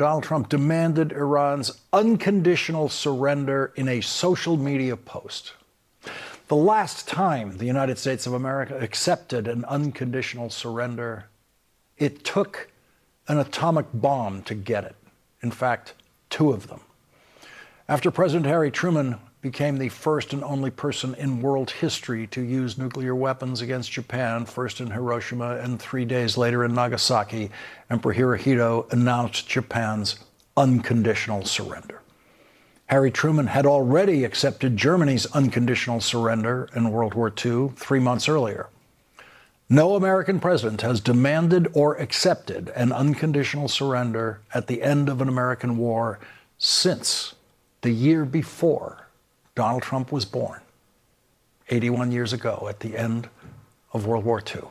Donald Trump demanded Iran's unconditional surrender in a social media post. The last time the United States of America accepted an unconditional surrender, it took an atomic bomb to get it. In fact, 2 of them. After President Harry Truman became the first and only person in world history to use nuclear weapons against Japan, first in Hiroshima and 3 days later in Nagasaki, Emperor Hirohito announced Japan's unconditional surrender. Harry Truman had already accepted Germany's unconditional surrender in World War II 3 months earlier. No American president has demanded or accepted an unconditional surrender at the end of an American war since the year before Donald Trump was born, 81 years ago at the end of World War II.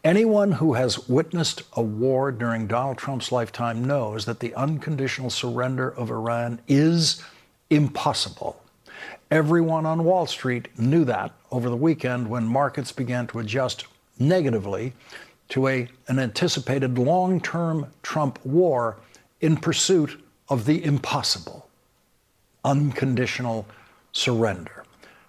Anyone who has witnessed a war during Donald Trump's lifetime knows that the unconditional surrender of Iran is impossible. Everyone on Wall Street knew that over the weekend when markets began to adjust negatively to an anticipated long-term Trump war in pursuit of the impossible, unconditional surrender.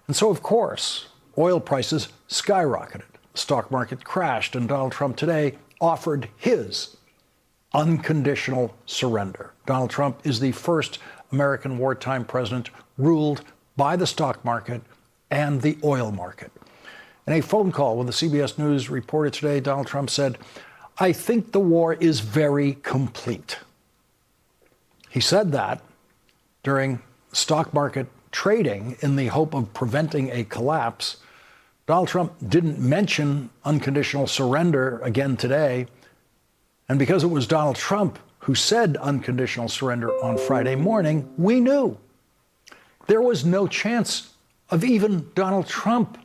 And so, of course, oil prices skyrocketed. The stock market crashed, and Donald Trump today offered his unconditional surrender. Donald Trump is the first American wartime president ruled by the stock market and the oil market. In a phone call with the CBS News reporter today, Donald Trump said, "I think the war is very complete." He said that during stock market trading in the hope of preventing a collapse. Donald Trump didn't mention unconditional surrender again today. And because it was Donald Trump who said unconditional surrender on Friday morning, we knew there was no chance of even Donald Trump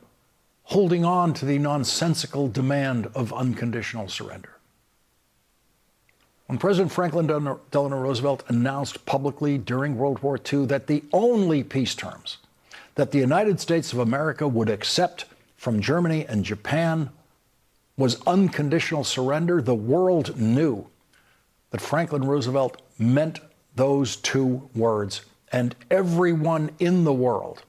holding on to the nonsensical demand of unconditional surrender. When President Franklin Delano Roosevelt announced publicly during World War II that the only peace terms that the United States of America would accept from Germany and Japan was unconditional surrender, the world knew that Franklin Roosevelt meant those 2 words. And everyone in the world,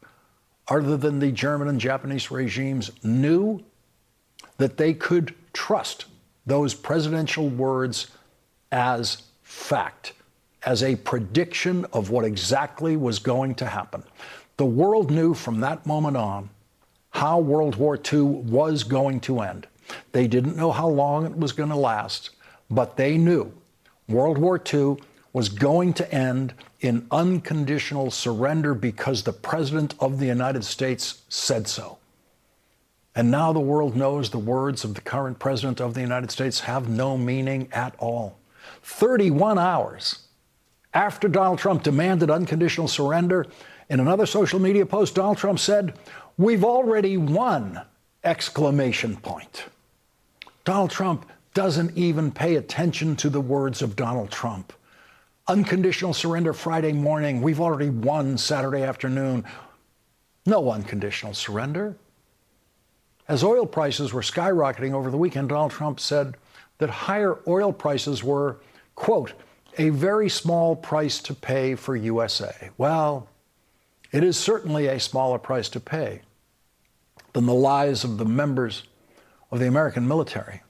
other than the German and Japanese regimes, knew that they could trust those presidential words as fact, as a prediction of what exactly was going to happen. The world knew from that moment on how World War II was going to end. They didn't know how long it was going to last, but they knew World War II was going to end in unconditional surrender because the President of the United States said so. And now the world knows the words of the current President of the United States have no meaning at all. 31 hours after Donald Trump demanded unconditional surrender, in another social media post, Donald Trump said, "We've already won!" exclamation point. Donald Trump doesn't even pay attention to the words of Donald Trump. Unconditional surrender Friday morning. We've already won Saturday afternoon. No unconditional surrender. As oil prices were skyrocketing over the weekend, Donald Trump said that higher oil prices were, quote, "a very small price to pay for USA." Well, it is certainly a smaller price to pay than the lives of the members of the American military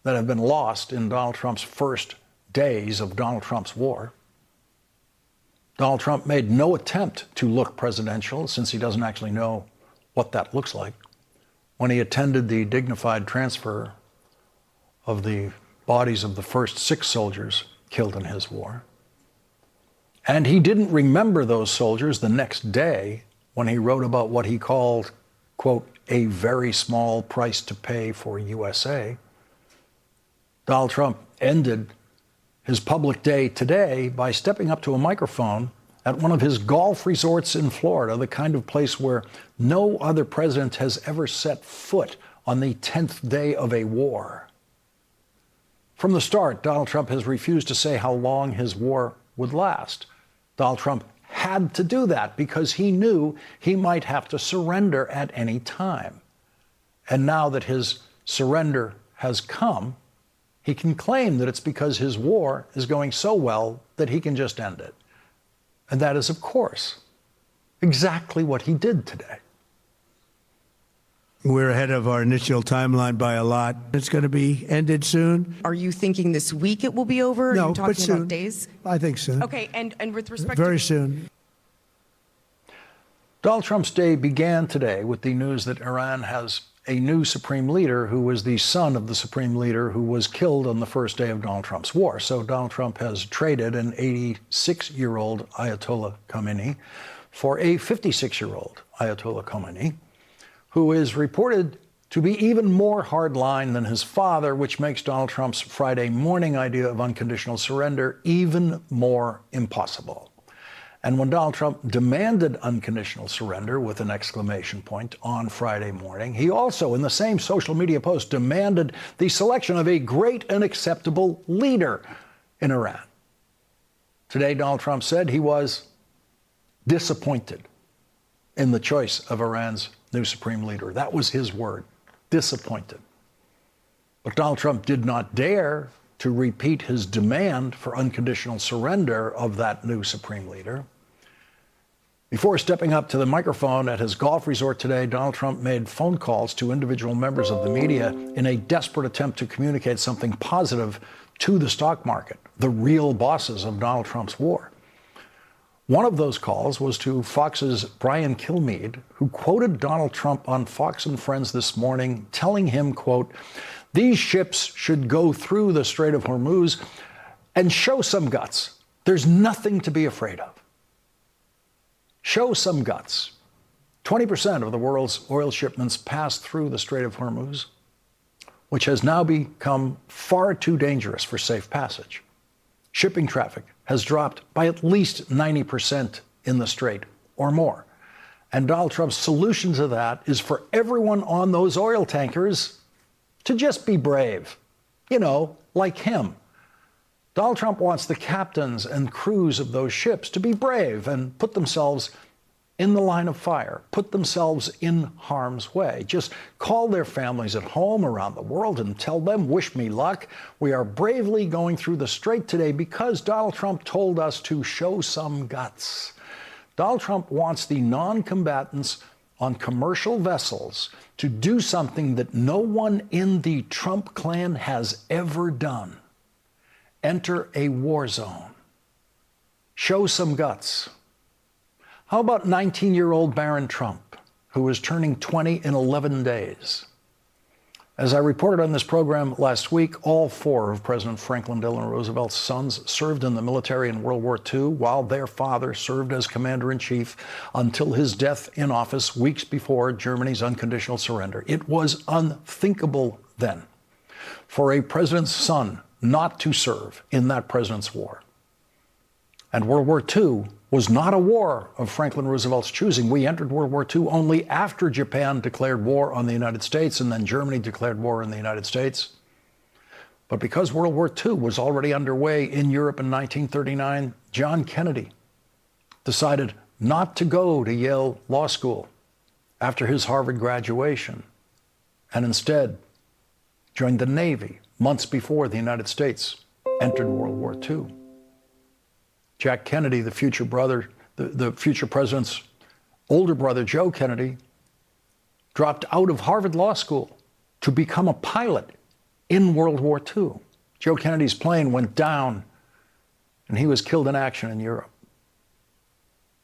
that have been lost in Donald Trump's first days of Donald Trump's war. Donald Trump made no attempt to look presidential, since he doesn't actually know what that looks like, when he attended the dignified transfer of the bodies of the first 6 soldiers killed in his war. And he didn't remember those soldiers the next day when he wrote about what he called, quote, "a very small price to pay for USA." Donald Trump ended his public day today by stepping up to a microphone at one of his golf resorts in Florida, the kind of place where no other president has ever set foot on the 10th day of a war. From the start, Donald Trump has refused to say how long his war would last. Donald Trump had to do that because he knew he might have to surrender at any time. And now that his surrender has come, he can claim that it's because his war is going so well that he can just end it. And that is, of course, exactly what he did today. We're ahead of our initial timeline by a lot. It's going to be ended soon. Are you thinking this week it will be over? No, Are you talking but soon. about days? I think soon. Okay, and with respect Very to... soon. Donald Trump's day began today with the news that Iran has a new supreme leader who was the son of the supreme leader who was killed on the first day of Donald Trump's war. So Donald Trump has traded an 86-year-old Ayatollah Khamenei for a 56-year-old Ayatollah Khamenei, who is reported to be even more hardline than his father, which makes Donald Trump's Friday morning idea of unconditional surrender even more impossible. And when Donald Trump demanded unconditional surrender with an exclamation point on Friday morning, he also, in the same social media post, demanded the selection of a great and acceptable leader in Iran. Today, Donald Trump said he was disappointed in the choice of Iran's new supreme leader. That was his word, disappointed. But Donald Trump did not dare to repeat his demand for unconditional surrender of that new supreme leader. Before stepping up to the microphone at his golf resort today, Donald Trump made phone calls to individual members of the media in a desperate attempt to communicate something positive to the stock market, the real bosses of Donald Trump's war. One of those calls was to Fox's Brian Kilmeade, who quoted Donald Trump on Fox and Friends this morning, telling him, quote, "These ships should go through the Strait of Hormuz and show some guts. There's nothing to be afraid of. Show some guts." 20% of the world's oil shipments pass through the Strait of Hormuz, which has now become far too dangerous for safe passage. Shipping traffic has dropped by at least 90% in the strait or more. And Donald Trump's solution to that is for everyone on those oil tankers to just be brave, like him. Donald Trump wants the captains and crews of those ships to be brave and put themselves in the line of fire, put themselves in harm's way. Just call their families at home around the world and tell them, wish me luck. We are bravely going through the strait today because Donald Trump told us to show some guts. Donald Trump wants the non-combatants on commercial vessels to do something that no one in the Trump clan has ever done. Enter a war zone. Show some guts. How about 19-year-old Barron Trump, who is turning 20 in 11 days? As I reported on this program last week, all four of President Franklin Delano Roosevelt's sons served in the military in World War II, while their father served as commander-in-chief until his death in office weeks before Germany's unconditional surrender. It was unthinkable then for a president's son not to serve in that president's war. And World War II was not a war of Franklin Roosevelt's choosing. We entered World War II only after Japan declared war on the United States and then Germany declared war on the United States. But because World War II was already underway in Europe in 1939, John Kennedy decided not to go to Yale Law School after his Harvard graduation and instead joined the Navy months before the United States entered World War II. Jack Kennedy, the future brother, the future president's older brother, Joe Kennedy, dropped out of Harvard Law School to become a pilot in World War II. Joe Kennedy's plane went down and he was killed in action in Europe.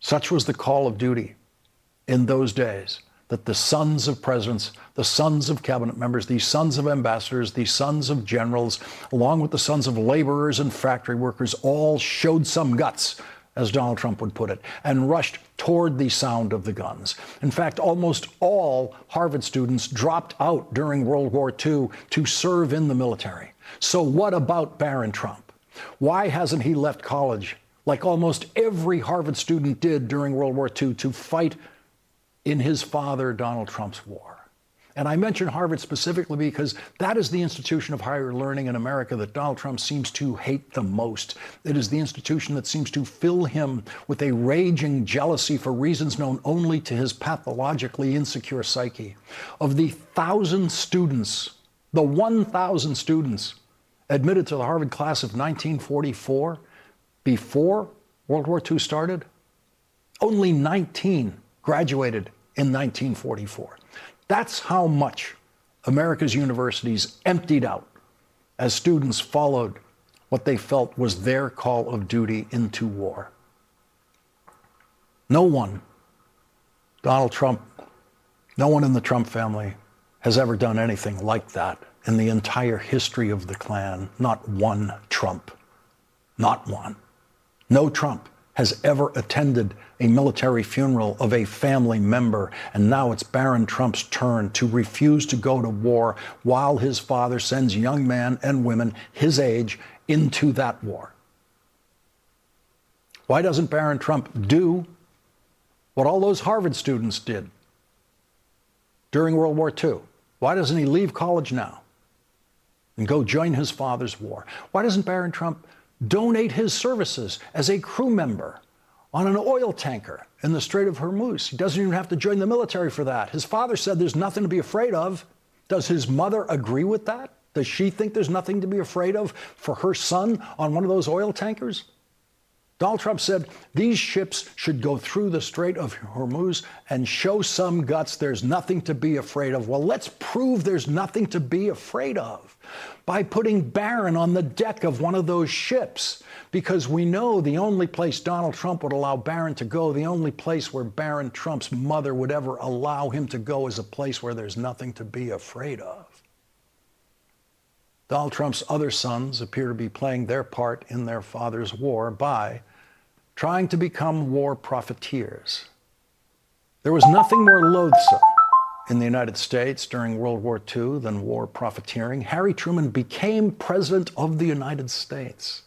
Such was the call of duty in those days that the sons of presidents, the sons of cabinet members, the sons of ambassadors, the sons of generals, along with the sons of laborers and factory workers, all showed some guts, as Donald Trump would put it, and rushed toward the sound of the guns. In fact, almost all Harvard students dropped out during World War II to serve in the military. So what about Barron Trump? Why hasn't he left college, like almost every Harvard student did during World War II, to fight in his father Donald Trump's war? And I mention Harvard specifically because that is the institution of higher learning in America that Donald Trump seems to hate the most. It is the institution that seems to fill him with a raging jealousy for reasons known only to his pathologically insecure psyche. Of the 1,000 students, the 1,000 students admitted to the Harvard class of 1944 before World War II started? Only 19 graduated in 1944. That's how much America's universities emptied out as students followed what they felt was their call of duty into war. No one, Donald Trump, no one in the Trump family has ever done anything like that in the entire history of the Klan. Not one Trump. Not one. No Trump has ever attended a military funeral of a family member, and now it's Barron Trump's turn to refuse to go to war while his father sends young men and women his age into that war. Why doesn't Barron Trump do what all those Harvard students did during World War II? Why doesn't he leave college now and go join his father's war? Why doesn't Barron Trump donate his services as a crew member on an oil tanker in the Strait of Hormuz? He doesn't even have to join the military for that. His father said there's nothing to be afraid of. Does his mother agree with that? Does she think there's nothing to be afraid of for her son on one of those oil tankers? Donald Trump said these ships should go through the Strait of Hormuz and show some guts. There's nothing to be afraid of. Well, let's prove there's nothing to be afraid of by putting Barron on the deck of one of those ships, because we know the only place Donald Trump would allow Barron to go, the only place where Barron Trump's mother would ever allow him to go, is a place where there's nothing to be afraid of. Donald Trump's other sons appear to be playing their part in their father's war by trying to become war profiteers. There was nothing more loathsome in the United States during World War II than war profiteering. Harry Truman became president of the United States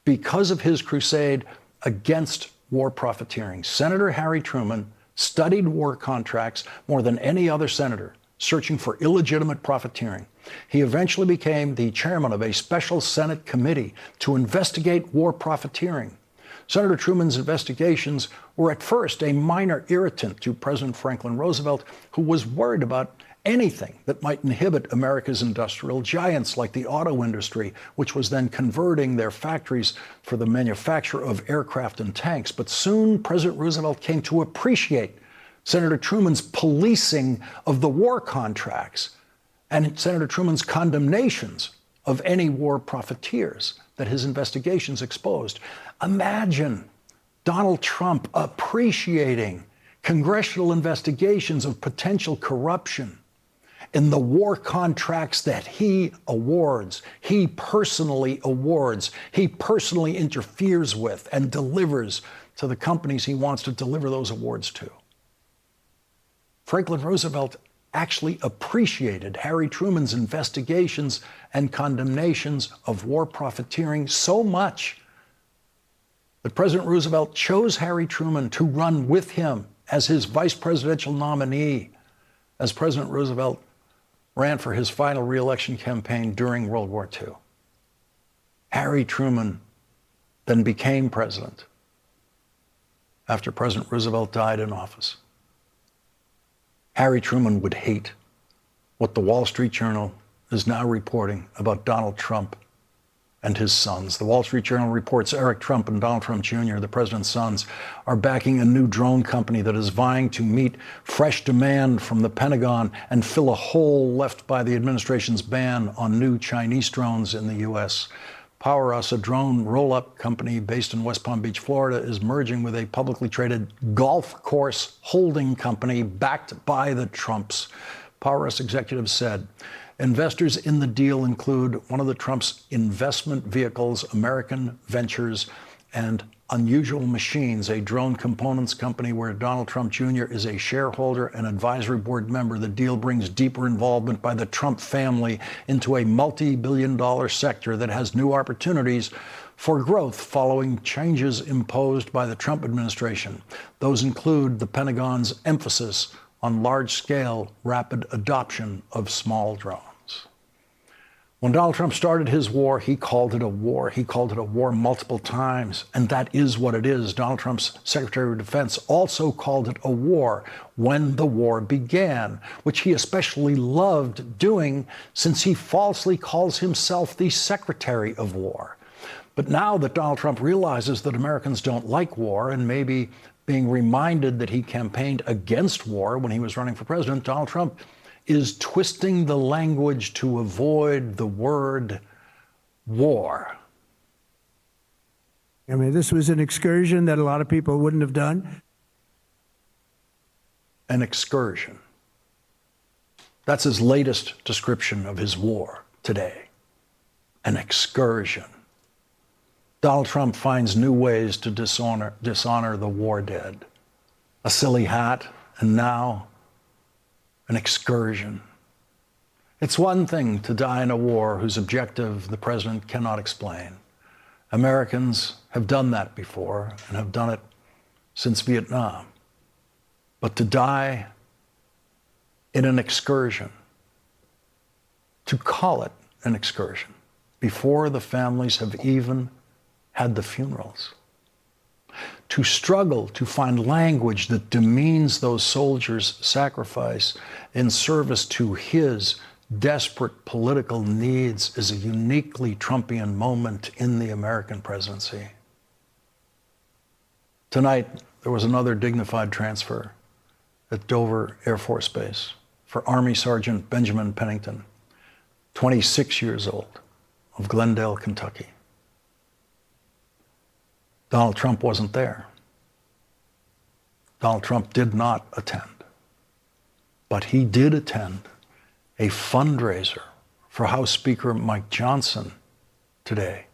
because of his crusade against war profiteering. Senator Harry Truman studied war contracts more than any other senator, searching for illegitimate profiteering. He eventually became the chairman of a special Senate committee to investigate war profiteering. Senator Truman's investigations were at first a minor irritant to President Franklin Roosevelt, who was worried about anything that might inhibit America's industrial giants like the auto industry, which was then converting their factories for the manufacture of aircraft and tanks. But soon President Roosevelt came to appreciate Senator Truman's policing of the war contracts and Senator Truman's condemnations of any war profiteers that his investigations exposed. Imagine Donald Trump appreciating congressional investigations of potential corruption in the war contracts that he awards, he personally awards, he personally interferes with and delivers to the companies he wants to deliver those awards to. Franklin Roosevelt actually appreciated Harry Truman's investigations and condemnations of war profiteering so much that President Roosevelt chose Harry Truman to run with him as his vice presidential nominee as President Roosevelt ran for his final re-election campaign during World War II. Harry Truman then became president after President Roosevelt died in office. Harry Truman would hate what the Wall Street Journal is now reporting about Donald Trump and his sons. The Wall Street Journal reports Eric Trump and Donald Trump Jr., the president's sons, are backing a new drone company that is vying to meet fresh demand from the Pentagon and fill a hole left by the administration's ban on new Chinese drones in the U.S. Power Us, a drone roll-up company based in West Palm Beach, Florida, is merging with a publicly traded golf course holding company backed by the Trumps. Power Us executives said investors in the deal include one of the Trumps' investment vehicles, American Ventures, and Unusual Machines, a drone components company where Donald Trump Jr. is a shareholder and advisory board member. The deal brings deeper involvement by the Trump family into a multi-billion-dollar sector that has new opportunities for growth following changes imposed by the Trump administration. Those include the Pentagon's emphasis on large-scale, rapid adoption of small drones. When Donald Trump started his war, he called it a war. He called it a war multiple times, and that is what it is. Donald Trump's Secretary of Defense also called it a war when the war began, which he especially loved doing since he falsely calls himself the Secretary of War. But now that Donald Trump realizes that Americans don't like war, and maybe being reminded that he campaigned against war when he was running for president, Donald Trump is twisting the language to avoid the word war. I mean, this was an excursion that a lot of people wouldn't have done. An excursion. That's his latest description of his war today. An excursion. Donald Trump finds new ways to dishonor the war dead. A silly hat, and now an excursion. It's one thing to die in a war whose objective the president cannot explain. Americans have done that before and have done it since Vietnam. But to die in an excursion, to call it an excursion, before the families have even had the funerals, to struggle to find language that demeans those soldiers' sacrifice in service to his desperate political needs is a uniquely Trumpian moment in the American presidency. Tonight, there was another dignified transfer at Dover Air Force Base for Army Sergeant Benjamin Pennington, 26 years old, of Glendale, Kentucky. Donald Trump wasn't there. Donald Trump did not attend. But he did attend a fundraiser for House Speaker Mike Johnson today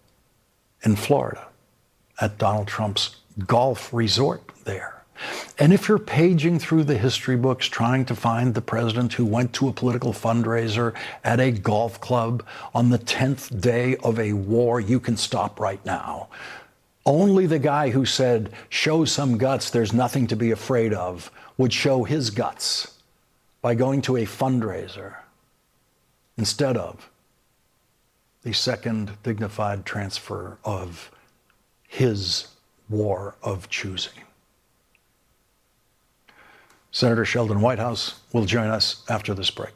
in Florida at Donald Trump's golf resort there. And if you're paging through the history books trying to find the president who went to a political fundraiser at a golf club on the 10th day of a war, you can stop right now. Only the guy who said, show some guts, there's nothing to be afraid of, would show his guts by going to a fundraiser instead of the second dignified transfer of his war of choosing. Senator Sheldon Whitehouse will join us after this break.